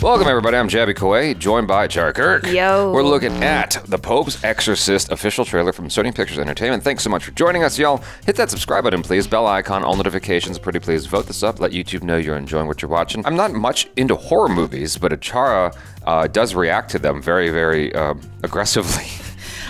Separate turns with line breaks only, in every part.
Welcome, everybody. I'm Jabby Crowe, joined by KIRK.
Yo.
We're looking at the Pope's Exorcist official trailer from Sony Pictures Entertainment. Thanks so much for joining us, y'all. Hit that subscribe button, please. Bell icon, all notifications. Pretty please vote this up. Let YouTube know you're enjoying what you're watching. I'm not much into horror movies, but ACHARA does react to them very, very aggressively.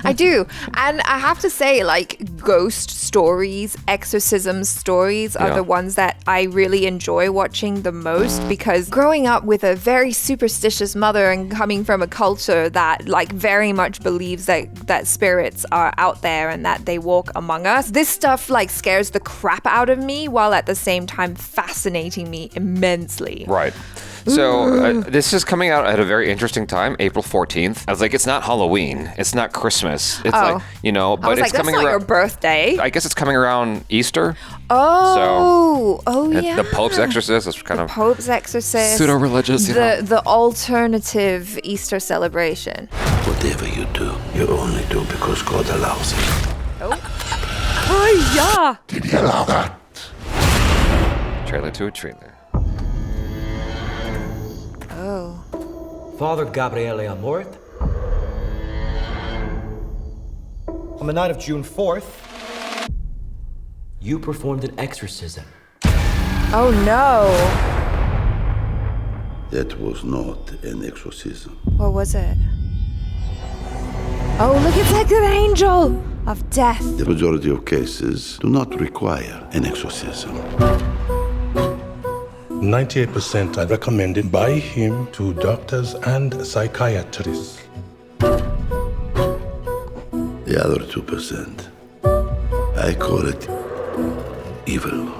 I do. And I have to say, like, ghost stories, exorcism stories are the ones that I really enjoy watching the most, because growing up with a very superstitious mother and coming from a culture that, like, very much believes that spirits are out there and that they walk among us, this stuff, like, scares the crap out of me while at the same time fascinating me immensely.
Right. So this is coming out at a very interesting time, April 14th. I was like, it's not Halloween. It's not Christmas. It's like, you know, but it's coming around.
That's not your birthday.
I guess it's coming around Easter.
Yeah.
The Pope's Exorcist is kind of
Pope's Exorcist.
Pseudo-religious,
The alternative Easter celebration.
Whatever you do, you only do because God allows it.
Oh, yeah.
Did he allow that?
Trailer to a trailer.
Father Gabriele Amort. On the night of June 4th, you performed an exorcism.
Oh, no.
That was not an exorcism.
What was it? Oh, look, it's like an angel of death.
The majority of cases do not require an exorcism.
98% are recommended by him to doctors and psychiatrists.
The other 2%, I call it evil.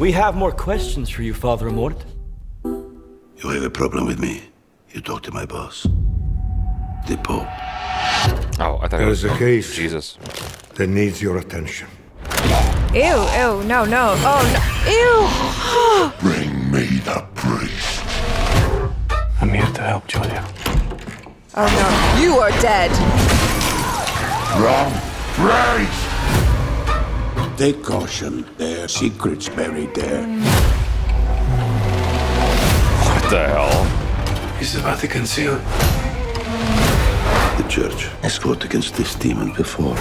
We have more questions for you, Father Amort.
You have a problem with me? You talk to my boss, the Pope.
Oh, I thought it
There
was
is a case
Jesus.
that needs your attention.
Ew, no. Oh, no. Ew.
Bring me the priest.
I'm here to help, Julia.
Oh, no. You are dead.
Wrong priest! Take caution. There are secrets buried there.
What the hell?
Is the Vatican sealed?
The church has fought against this demon before.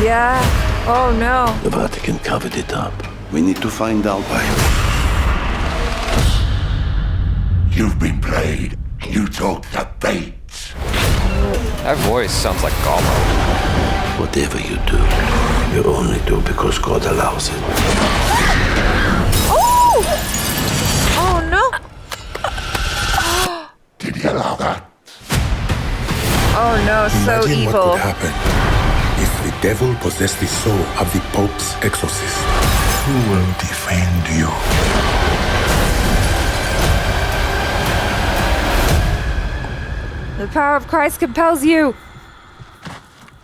Yeah. Oh, no.
The Vatican covered it up. We need to find out why. You've been played. You took the bait.
That voice sounds like Gollum.
Whatever you do, you only do because God allows it.
Oh! Oh, no.
Did he allow that?
Oh, no. So
Imagine
evil.
what could happen if the devil possessed the soul of the Pope's exorcist. Who will defend you?
The power of Christ compels you.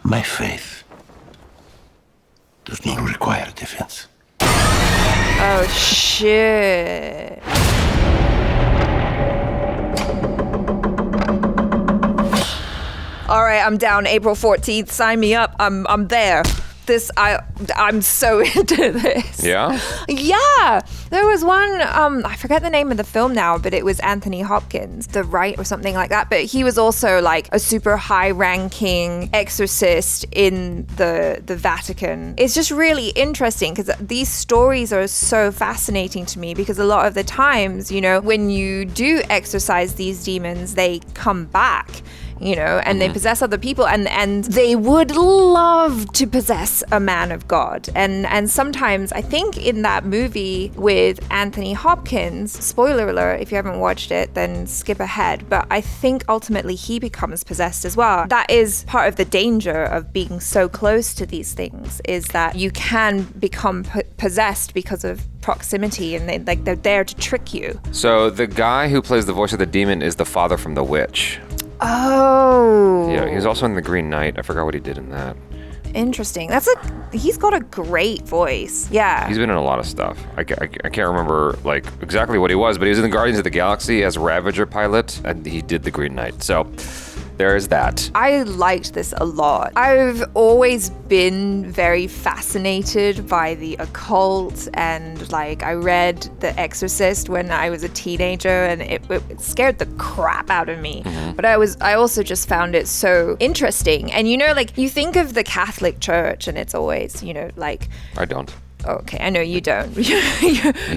My faith does not require defense.
Oh, shit. All right, I'm down. April 14th. Sign me up. I'm there. I'm so into this.
Yeah?
Yeah. There was one, I forget the name of the film now, but it was Anthony Hopkins, The Rite or something like that. But he was also like a super high-ranking exorcist in the Vatican. It's just really interesting because these stories are so fascinating to me, because a lot of the times, you know, when you do exorcise these demons, they come back. You know, and they possess other people, and they would love to possess a man of God. And sometimes, I think in that movie with Anthony Hopkins, spoiler alert, if you haven't watched it, then skip ahead. But I think ultimately he becomes possessed as well. That is part of the danger of being so close to these things, is that you can become possessed because of proximity, and they're there to trick you.
So the guy who plays the voice of the demon is the father from The Witch.
Oh.
Yeah, he's also in The Green Knight. I forgot what he did in that.
Interesting. He's got a great voice. Yeah.
He's been in a lot of stuff. I can't remember like exactly what he was, but he was in the Guardians of the Galaxy as Ravager pilot, and he did The Green Knight. So there is that.
I liked this a lot. I've always been very fascinated by the occult, and like I read The Exorcist when I was a teenager, and it scared the crap out of me. But I also just found it so interesting. And you know, like you think of the Catholic Church, and it's always, you know, like
I don't.
Okay, I know you don't.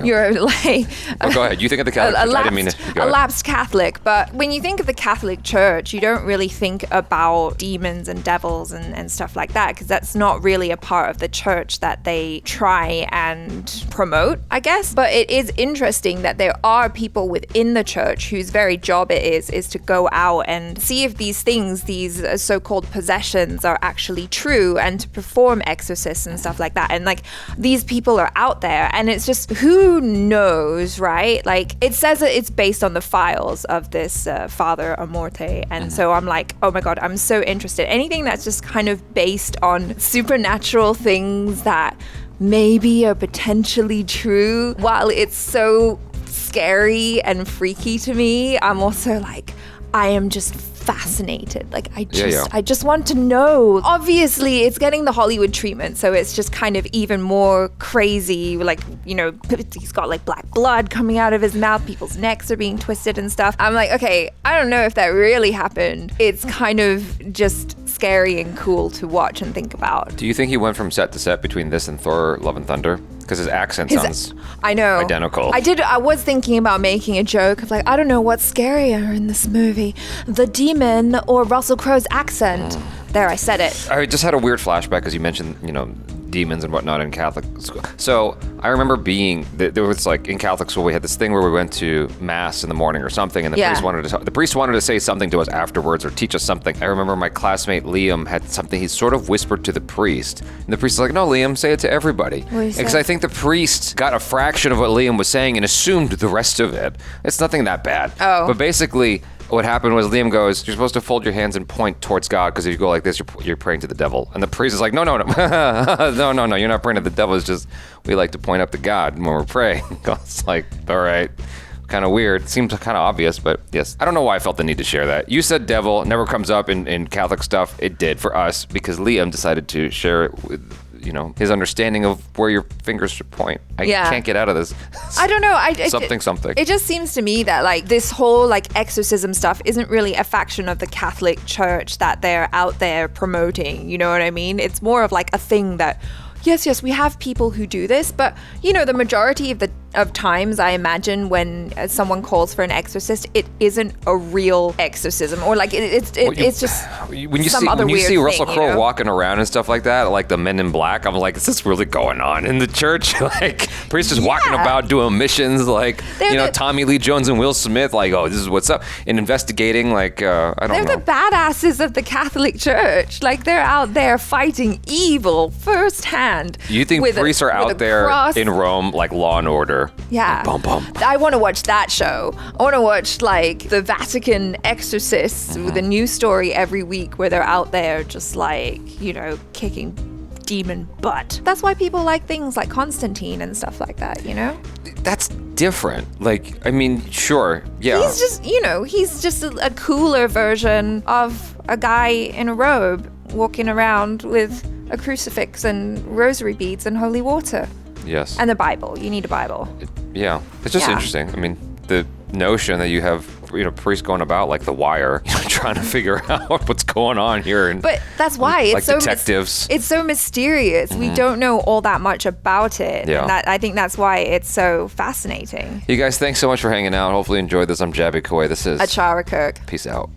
You're like
Go ahead. You think of the Catholic Church. I didn't mean to. Go
a
ahead.
lapsed Catholic. But when you think of the Catholic Church, you don't really think about demons and devils and stuff like that, because that's not really a part of the church that they try and promote, I guess. But it is interesting that there are people within the church whose very job it is to go out and see if these things, these so-called possessions, are actually true, and to perform exorcisms and stuff like that. And like these people are out there, and it's just, who knows, right? Like it says that it's based on the files of this Father Amorte, and so I'm like, oh my god, I'm so interested. Anything that's just kind of based on supernatural things that maybe are potentially true, while it's so scary and freaky to me, I'm also like, I am just fascinated. Like I just want to know. Obviously it's getting the Hollywood treatment, so it's just kind of even more crazy. Like, you know, he's got like black blood coming out of his mouth, people's necks are being twisted and stuff. I'm like, okay, I don't know if that really happened. It's kind of just scary and cool to watch and think about.
Do you think he went from set to set between this and Thor: Love and Thunder? Because his accent sounds
I know.
identical.
I was thinking about making a joke of like, I don't know what's scarier in this movie, the demon or Russell Crowe's accent. There, I said it.
I just had a weird flashback because you mentioned, you know, demons and whatnot in Catholic school. So I remember there was like in Catholic school we had this thing where we went to mass in the morning or something, and the priest wanted to say something to us afterwards or teach us something. I remember my classmate Liam had something he sort of whispered to the priest, and the priest was like, "No, Liam, say it to everybody," because I think the priest got a fraction of what Liam was saying and assumed the rest of it. It's nothing that bad.
Oh.
But basically, what happened was Liam goes, "You're supposed to fold your hands and point towards God, because if you go like this, you're praying to the devil." And the priest is like, "No, no, you're not praying to the devil. It's just we like to point up to God when we're praying." It's like, all right, kind of weird. Seems kind of obvious, but yes. I don't know why I felt the need to share that. You said devil never comes up in Catholic stuff. It did for us because Liam decided to share it with, you know, his understanding of where your fingers should point. I can't get out of this.
I don't know.
Something.
It just seems to me that like this whole like exorcism stuff isn't really a faction of the Catholic Church that they're out there promoting. You know what I mean? It's more of like a thing that, yes, we have people who do this, but you know, the majority of times I imagine when someone calls for an exorcist, it isn't a real exorcism, or like it's just
when you
some other
when you
weird
see
thing,
Russell
you
Crowe
know?
walking around and stuff like that, like the Men in Black, I'm like, is this really going on in the church? Like priests just walking about doing missions, like Tommy Lee Jones and Will Smith, like, oh, this is what's up, and investigating, like I don't know.
They're the badasses of the Catholic Church. Like they're out there fighting evil firsthand.
You think priests are out there in Rome like Law and Order?
Yeah.
Bum, bum.
I want to watch that show. I want to watch like the Vatican exorcists with a new story every week where they're out there just like, you know, kicking demon butt. That's why people like things like Constantine and stuff like that, you know?
That's different. Like, I mean, sure, yeah.
He's just, you know, he's just a cooler version of a guy in a robe walking around with a crucifix and rosary beads and holy water.
Yes.
And the Bible. You need a Bible.
Yeah. It's just interesting. I mean, the notion that you have, you know, priests going about like The Wire, you know, trying to figure out what's going on here. And
but that's why it's
like
so
detectives.
It's so mysterious. We don't know all that much about it.
Yeah.
And I think that's why it's so fascinating.
You guys, thanks so much for hanging out. Hopefully you enjoyed this. I'm Jabby Kawai. This is
ACHARA KIRK.
Peace out.